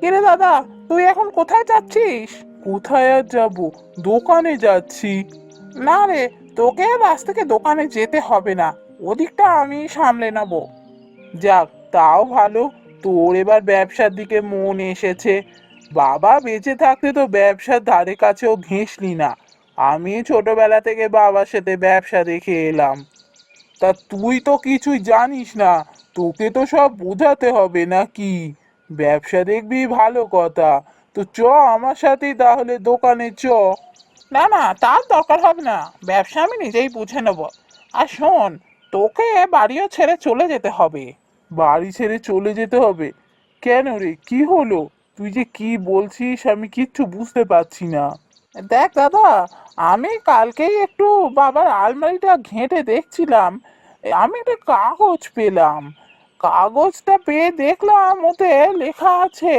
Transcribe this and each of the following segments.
কিরে দাদা, তুই এখন কোথায় যাচ্ছিস? কোথায় আর যাব, দোকানে যাচ্ছি। না রে, তোকে আর আজ থেকে দোকানে যেতে হবে না, ওদিকটা আমি সামলে নেব। যাক, তাও ভালো, তোর এবার ব্যবসার দিকে মন এসেছে। বাবা বেঁচে থাকতে তো ব্যবসার ধারে কাছেও ঘেঁষলি না। আমি ছোটবেলা থেকে বাবার সাথে ব্যবসা দেখে এলাম। তা তুই তো কিছুই জানিস না, তোকে তো সব বোঝাতে হবে নাকি? ব্যবসা দেখবি ভালো কথা, তো চ আমার সাথেই তাহলে দোকানে চ। না না, তার দরকার হবে না, ব্যবসা আমি নিজেই বুঝে নেব। আর শোন, তোকে বাড়িও ছেড়ে চলে যেতে হবে। বাড়ি ছেড়ে চলে যেতে হবে? কেন রে, কি হলো? তুই যে কি বলছিস আমি কিচ্ছু বুঝতে পারছি না। দেখ দাদা, আমি কালকেই একটু বাবার আলমারিটা ঘেঁটে দেখছিলাম, আমি একটা কাগজ পেলাম। কাগজটা পেয়ে দেখলাম ওতে লেখা আছে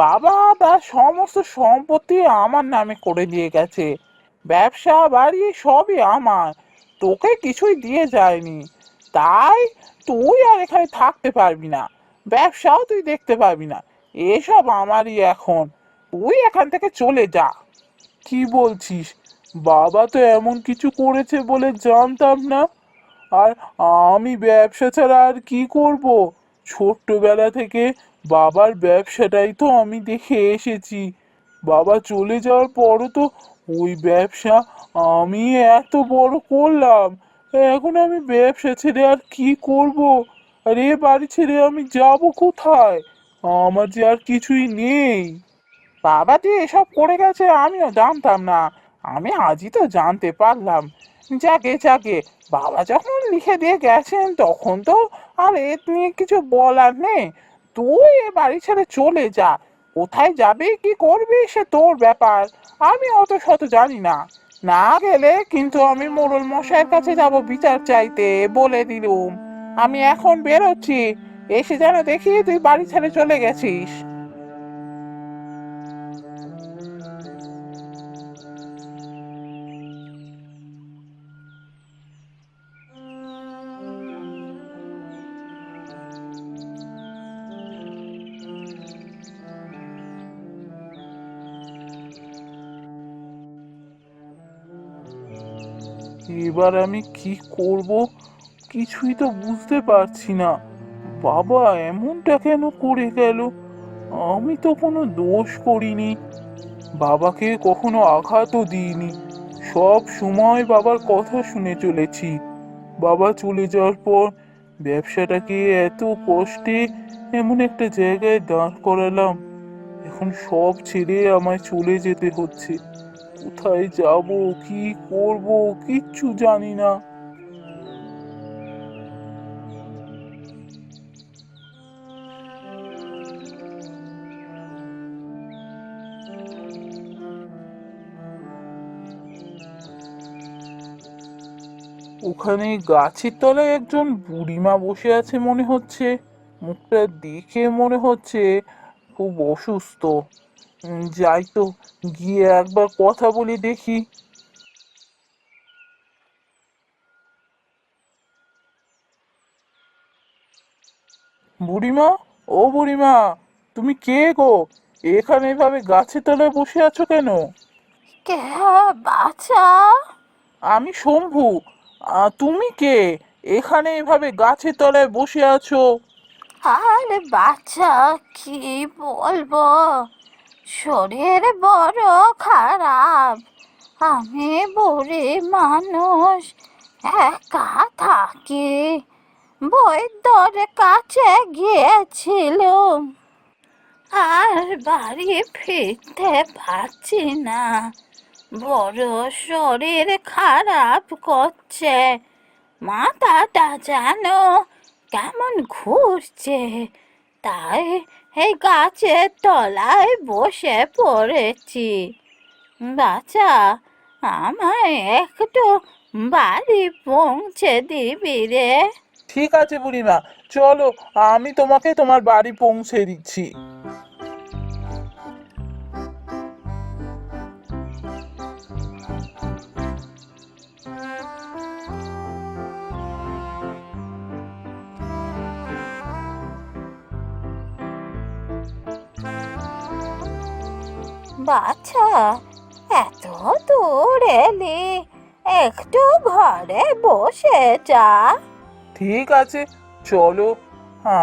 বাবা তার সমস্ত সম্পত্তি আমার নামে করে দিয়ে গেছে, ব্যবসা বাড়ি সবই আমার, তোকে কিছুই দিয়ে যায়নি। তাই তুই আর এখানে থাকতে পারবি না, ব্যবসাও তুই দেখতে পারবি না, এসব আমারই এখন, তুই এখান থেকে চলে যা। কি বলছিস? বাবা তো এমন কিছু করেছে বলে জানতাম না। আর আমি ব্যবসা ছাড়া আর কি করব? ছোট্টবেলা থেকে বাবার ব্যবসাটাই তো আমি দেখে এসেছি। বাবা চলে যাওয়ার পরও তো ওই ব্যবসা আমি এত বড় করলাম। এখন আমি ব্যবসা ছেড়ে আর কি করব? আর এ বাড়ি ছেড়ে আমি যাব কোথায়? আমার যে আর কিছুই নেই। বাবা যে এসব করে গেছে আমিও জানতাম না, আমি আজই তো জানতে পারলাম। যাকে যাকে, বাবা যখন লিখে দিয়ে গেছেন তখন তো আর এ নিয়ে কিছু বলার নেই। তুই এ বাড়ি ছেড়ে চলে যা, কোথায় যাবি কি করবি সে তোর ব্যাপার, আমি অত শত জানি না। না গেলে কিন্তু আমি মোড়ল মশাইয়ের কাছে যাব বিচার চাইতে, বলে দিলুম। আমি এখন বেরোচ্ছি, এসে যেন দেখি তুই বাড়ি ছেড়ে চলে গেছিস। এবার আমি কি করব, কিছুই তো বুঝতে পারছি না। বাবা এমনটা কেন করে গেল? আমি তো কোনো দোষ করিনি, বাবাকে কখনো আঘাতও দিইনি, সব সময় বাবার কথা শুনে চলেছি। বাবা চলে যাওয়ার পর ব্যবসাটাকে এত কষ্টে এমন একটা জায়গায় দাঁড় করালাম, এখন সব ছেড়ে আমায় চলে যেতে হচ্ছে। কোথায় যাব, কি করব, কিচ্ছু জানি না। ওখানে গাছের তলায় একজন বুড়িমা বসে আছে মনে হচ্ছে, মুখটা দেখে মনে হচ্ছে খুব অসুস্থ। যাই তো, গিয়ে একবার কথা বলি দেখি। বুড়িমা, ও বুড়িমা, তুমি কে গো? এখানে এভাবে গাছের তলায় বসে আছো কেন? কে বাছা? আমি শম্ভু। তুমি কে? এখানে এভাবে গাছের তলায় বসে আছো? আরে বাছা, কি বলবো, শরীর বড় খারাপ। আমি বুড়ি মানুষ, একা থাকি, বৈদ্যর কাছে গিয়েছিলুম, আর বাড়ি ফিরতে পারছি না, বড় শরীর খারাপ করছে, মাথাটা যেন কেমন ঘুরছে, তাই এই গাছের তলায় বসে পড়েছি। বাছা, আমায় একটু বাড়ি পৌঁছে দিবি রে? ঠিক আছে বুড়িমা, চলো, আমি তোমাকে তোমার বাড়ি পৌঁছে দিচ্ছি। বাছা, এত দূর এলি, একটু ঘরে বসে যা। ঠিক আছে, চলো।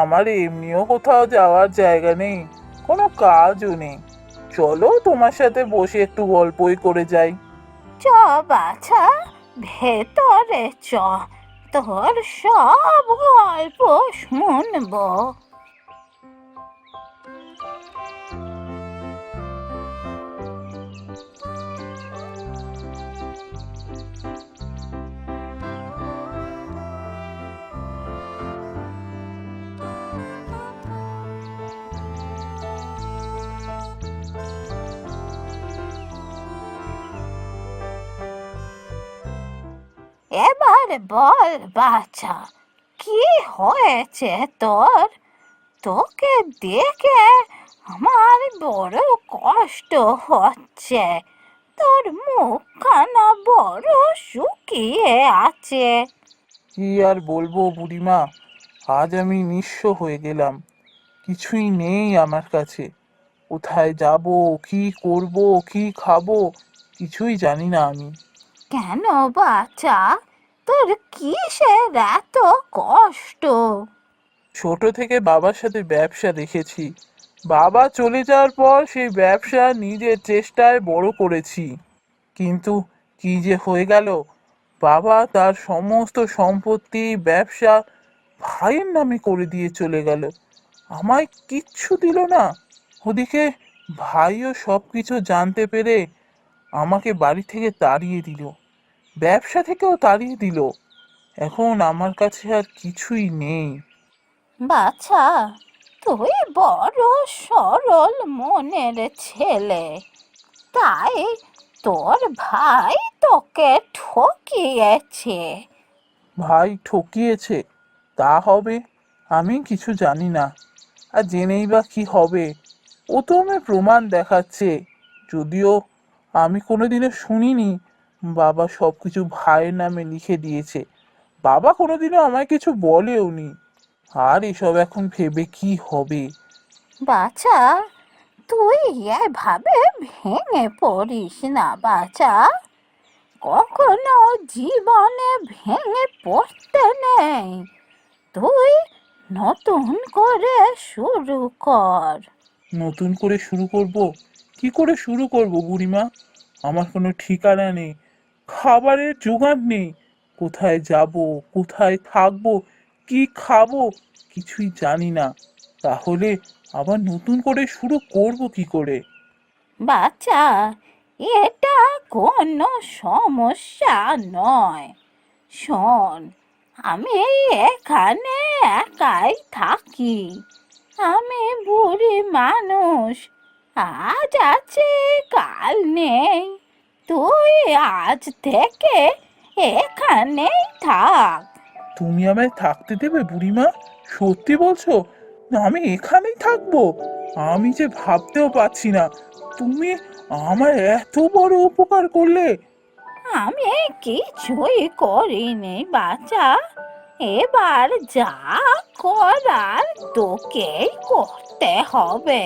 আমার এমনিও কোথাও যাওয়ার জায়গা নেই, কোনো কাজও নেই। চলো, তোমার সাথে বসে একটু গল্পই করে যাই। চ বাছা, ভেতরে চ, তোর সব গল্প শুনবো। এবার বল বাছা, কি হয়েছে তোর? তোকে দেখে আমার বড় কষ্ট হচ্ছে। তোর মুখখানা বড় শুকিয়ে আছে। কি আর বলবো বুড়িমা, আজ আমি নিঃস্ব হয়ে গেলাম। কিছুই নেই আমার কাছে। কোথায় যাব, কি করব, কি খাবো, কিছুই জানি না আমি। কেন বাছা, তোর কিসের এত কষ্ট? ছোট থেকে বাবার সাথে ব্যবসা দেখেছি। বাবা চলে যাওয়ার পর সেই ব্যবসা নিজের চেষ্টায় বড় করেছি। কিন্তু কি যে হয়ে গেল, বাবা তার সমস্ত সম্পত্তি, ব্যবসা ভাইয়ের নামে করে দিয়ে চলে গেল। আমায় কিচ্ছু দিল না। ওদিকে ভাইও সব কিছু জানতে পেরে আমাকে বাড়ি থেকে তাড়িয়ে দিল, ব্যবসা থেকেও তাড়িয়ে দিল। এখন আমার কাছে আর কিছুই নেই। বাছা, তুই বড় সরল মনের ছেলে, তাই তোর ভাই তোকে ঠকিয়েছে। ভাই ঠকিয়েছে? তা হবে, আমি কিছু জানি না। আর জেনেই বা কি হবে? ও তো আমায় প্রমাণ দেখাচ্ছে। যদিও আমি কোনোদিনও শুনিনি বাবা সব কিছু ভাইয়ের নামে লিখে দিয়েছে। বাবা কোনোদিনও আমায় কিছু বলেও নি। আর এসব এখন ভেবে কি হবে? বাছা, তুই এভাবে ভেঙে পড়িস না বাছা। কখনো জীবনে ভেঙে পড়তে নেই। তুই নতুন করে শুরু কর। নতুন করে শুরু করব? কি করে শুরু করব বুড়িমা? আমার কোনো ঠিকানা নেই, খাবারের জোগাড় নেই। কোথায় যাব, কোথায় থাকবো, কি খাবো, কিছুই জানি না। তাহলে আবার নতুন করে শুরু করব কি করে? বাচ্চা, এটা কোনো সমস্যা নয়। শোন, আমি এখানে একাই থাকি। আমি বুড়ি মানুষ, আজ আছে কাল নেই। তুই আজ থেকে এখানেই থাক। তুমি আমায় থাকতে দেবে বুড়িমা? সত্যি বলছো? না, আমি এখানেই থাকবো? আমি যে ভাবতেও পারছি না তুমি আমার এত বড় উপকার করলে। আমি কিছুই করিনি বাচ্চা, এবার যা করার তোকেই করতে হবে।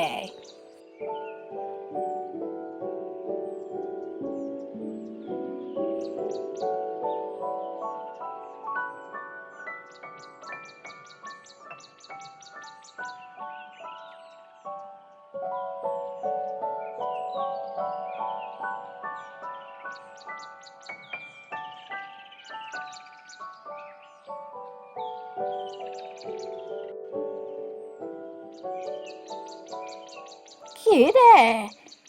কি রে,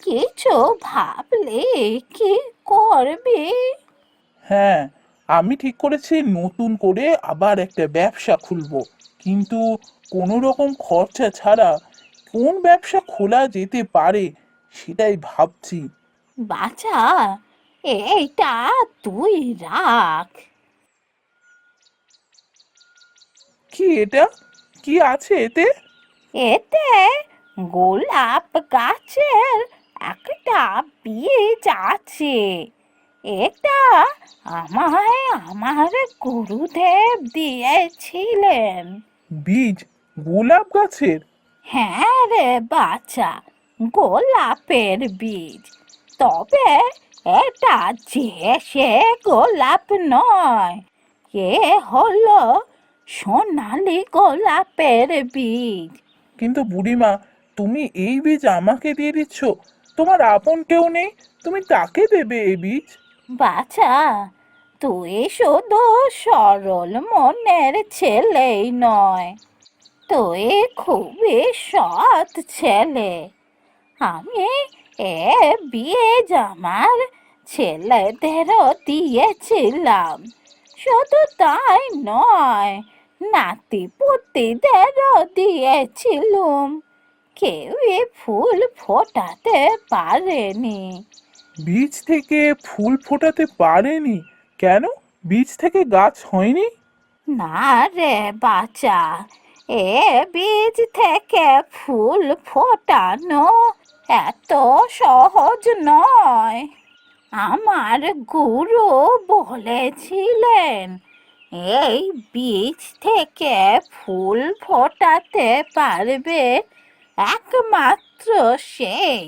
কিছু ভাবলি কি করবি? হ্যাঁ, আমি ঠিক করেছি নতুন করে আবার একটা ব্যবসা খুলবো। কিন্তু কোনো রকম খরচা ছাড়া কোন ব্যবসা খোলা যেতে পারে সেটাই ভাবছি। বাছা, এইটা তুই রাখ। কি এটা? কি আছে এতে? এতে গোলাপ গাছের একটা বীজ আছে। এটা আমায় আমার গুরুদেব দিয়েছিলেন। বীজ? গোলাপ গাছের? হ্যাঁ রে বাছা, গোলাপের বীজ, তবে এটা যে সে গোলাপ নয়, এ হলো সোনালি গোলাপের বীজ। কিন্তু বুড়িমা, তুমি এই বীজ আমাকে দিয়ে দিচ্ছ? তোমার আপন কেউ নেই, তুমি তাকে দেবে এই বীজ? বাছা, তুই শুধু সরল মনের ছেলেই নয়, তুই খুবই সৎ ছেলে। আমি এ বীজ আমার ছেলেদেরও দিয়েছিলাম। শুধু তাই নয়, নাতি পুতিদেরও দিয়েছিলুম। কেউই ফুল ফোটাতে পারেনি। বীজ থেকে ফুল ফোটাতে পারেনি? কেন? বীজ থেকে গাছ হয়নি? না রে বাছা, এ বীজ থেকে ফুল ফোটানো এত সহজ নয়। আমার গুরু বলেছিলেন, এই বীজ থেকে ফুল ফোটাতে পারবে একমাত্র সেই,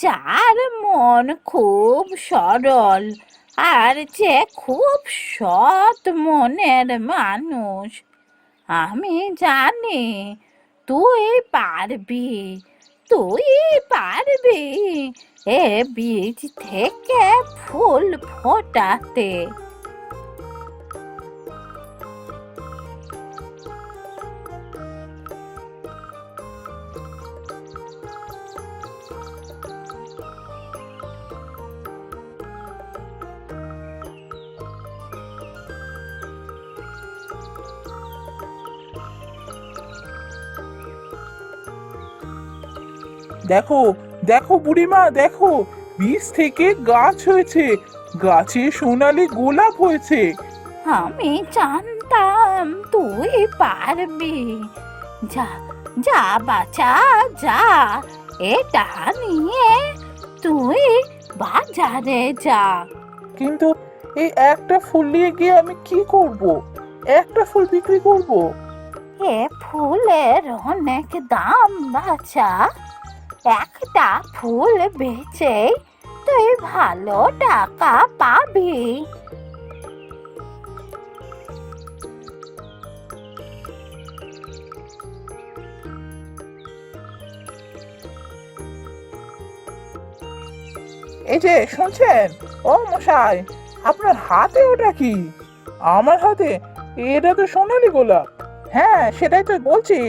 যার মন খুব সরল আর যে খুব সৎ মনের মানুষ। আমি জানি তুই পারবি, তুই পারবি এ বীজ থেকে ফুল ফোটাতে। দেখো, দেখো বুড়িমা, দেখো, বীজ থেকে গাছ হয়েছে, গাছে সোনালি গোলাপ হয়েছে। আমি জানতাম তুই পারবি। যা, যা বাছা, যা, এটা নিয়ে তুই বাজারে যা। কিন্তু এই একটা ফুল নিয়ে গিয়ে আমি কি করব? একটা ফুল বিক্রি করব? এ ফুলের অনেক দাম বাছা, একটা ফুল বেচে তুই ভালো টাকা পাবি। এই যে শুনছেন, ও মশাই, আপনার হাতে ওটা কি? আমার হাতে? এটা তো সোনালী গোলাপ। হ্যাঁ, সেটাই তো বলছি।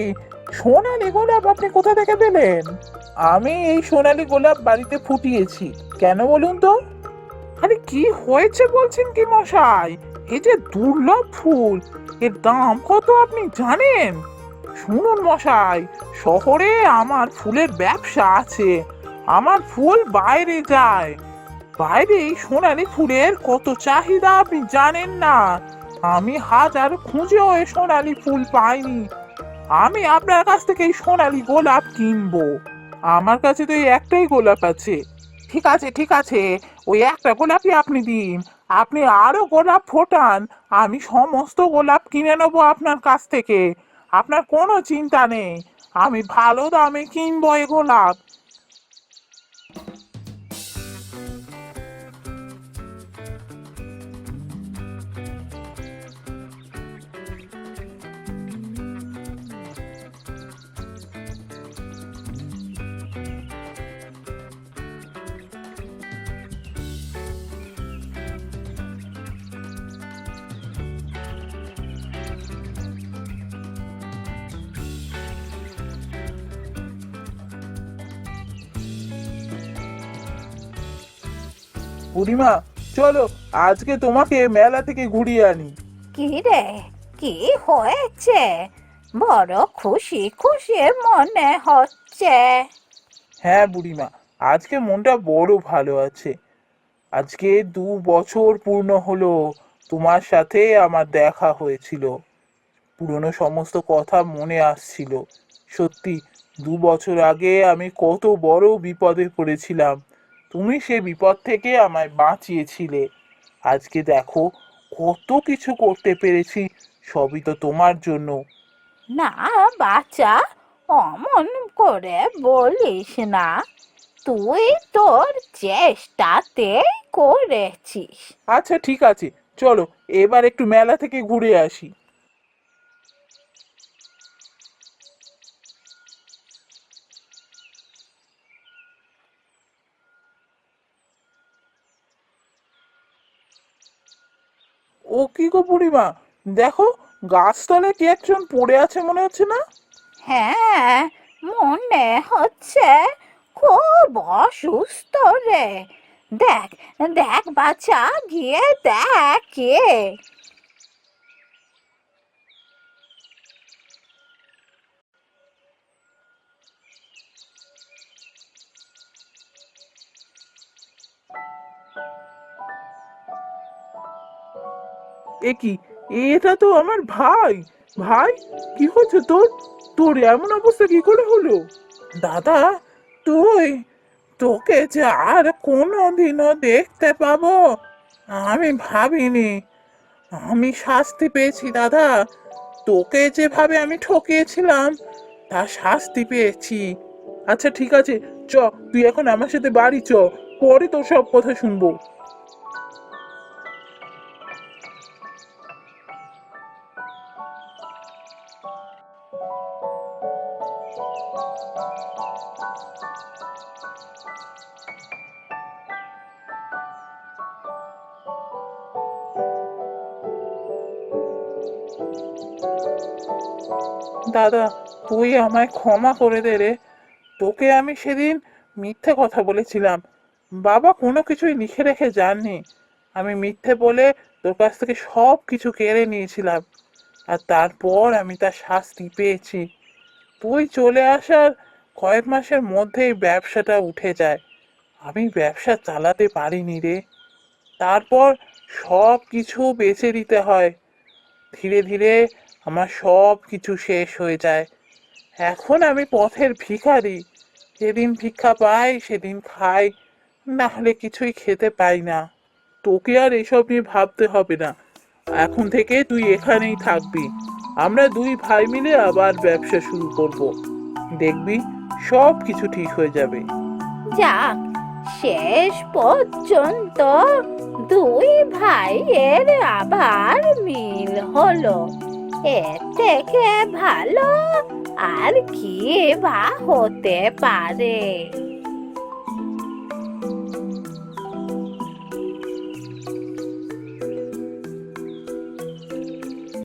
সোনালী গোলাপ আপনি কোথা থেকে পেলেন? আমি এই সোনালী গোলাপ বাড়িতে ফুটিয়েছি। কেন বলুন তো? আরে কি হয়েছে বলছেন কি মশাই? এই যে দুর্লভ ফুল, এর দাম কত আপনি জানেন? শুনুন মশাই, শহরে আমার ফুলের ব্যবসা আছে। আমার ফুল বাইরে যায়। বাইরে এই সোনালী ফুলের কত চাহিদা আপনি জানেন না। আমি হাজার খুঁজেও এই সোনালী ফুল পাইনি। আমি আপনার কাছ থেকে এই সোনালী গোলাপ কিনবো। আমার কাছে তো এই একটাই গোলাপ আছে। ঠিক আছে, ঠিক আছে, ওই একটা গোলাপই আপনি দিন। আপনি আরো গোলাপ ফোটান, আমি সমস্ত গোলাপ কিনে নেবো আপনার কাছ থেকে। আপনার কোনো চিন্তা নেই, আমি ভালো দামে কিনবো এই গোলাপ। বুড়িমা, চলো, আজকে তোমাকে মেলা থেকে ঘুরিয়ে আনি। কি রে, কি হয়েছে? বড় খুশি খুশি মনে হচ্ছে। হ্যাঁ বুড়িমা, আজকে মনটা বড় ভালো আছে। আজকে 2 বছর পূর্ণ হলো তোমার সাথে আমার দেখা হয়েছিল। পুরনো সমস্ত কথা মনে আসছিল। সত্যি, 2 বছর আগে আমি কত বড় বিপদে পড়েছিলাম। তুমি সে বিপদ থেকে আমায় বাঁচিয়েছিলে। আজকে দেখো, কত কিছু করতে পেরেছি, সবই তো তোমার জন্য। না বাচ্চা, অমন করে বলিস না, তুই তোর চেষ্টাতেই করেছিস। আচ্ছা ঠিক আছে, চলো এবার একটু মেলা থেকে ঘুরে আসি। ও কি গো বুড়িমা, দেখো গাছতলায় কি একজন পড়ে আছে মনে হচ্ছে না? হ্যাঁ, মনে হচ্ছে খুব অসুস্থ রে। দেখ, দেখ বাছা, গিয়ে দেখ কে। এ কি, এটা তো আমার ভাই। ভাই, কি হচ্ছে তোর? তোর এমন অবস্থা কি করে হলো? দাদা, তুই, তোকে যে আর কোনোদিনও দেখতে পাবো আমি ভাবিনি। আমি শাস্তি পেয়েছি দাদা, তোকে যেভাবে আমি ঠকিয়েছিলাম তার শাস্তি পেয়েছি। আচ্ছা ঠিক আছে, চ, তুই এখন আমার সাথে বাড়ি চ, পরে তোর সব কথা শুনবো। দাদা, তুই আমায় ক্ষমা করে দে রে। তোকে আমি সেদিন মিথ্যে কথা বলেছিলাম। বাবা কোনো কিছুই লিখে রেখে যাননি। আমি মিথ্যে বলে তোর কাছ থেকে সব কিছু কেড়ে নিয়েছিলাম, আর তারপর আমি তার শাস্তি পেয়েছি। তুই চলে আসার কয়েক মাসের মধ্যেই ব্যবসাটা উঠে যায়। আমি ব্যবসা চালাতে পারিনি রে। তারপর সব কিছু বেচে দিতে হয়। ধীরে ধীরে আমার সব কিছু শেষ হয়ে যায়। এখন আমি পথের ভিখারি। যেদিন ভিক্ষা পাই সেদিন খাই, না হলে কিছুই খেতে পাই না। তোকে আর এসব নিয়ে ভাবতে হবে না। এখন থেকে তুই এখানেই থাকবি। আমরা দুই ভাই মিলে আবার ব্যবসা শুরু করব। দেখবি সব কিছু ঠিক হয়ে যাবে। যাক, শেষ পর্যন্ত দুই ভাইয়ের আবার মিল হলো। এর থেকে ভালো আর কি বা হতে পারে।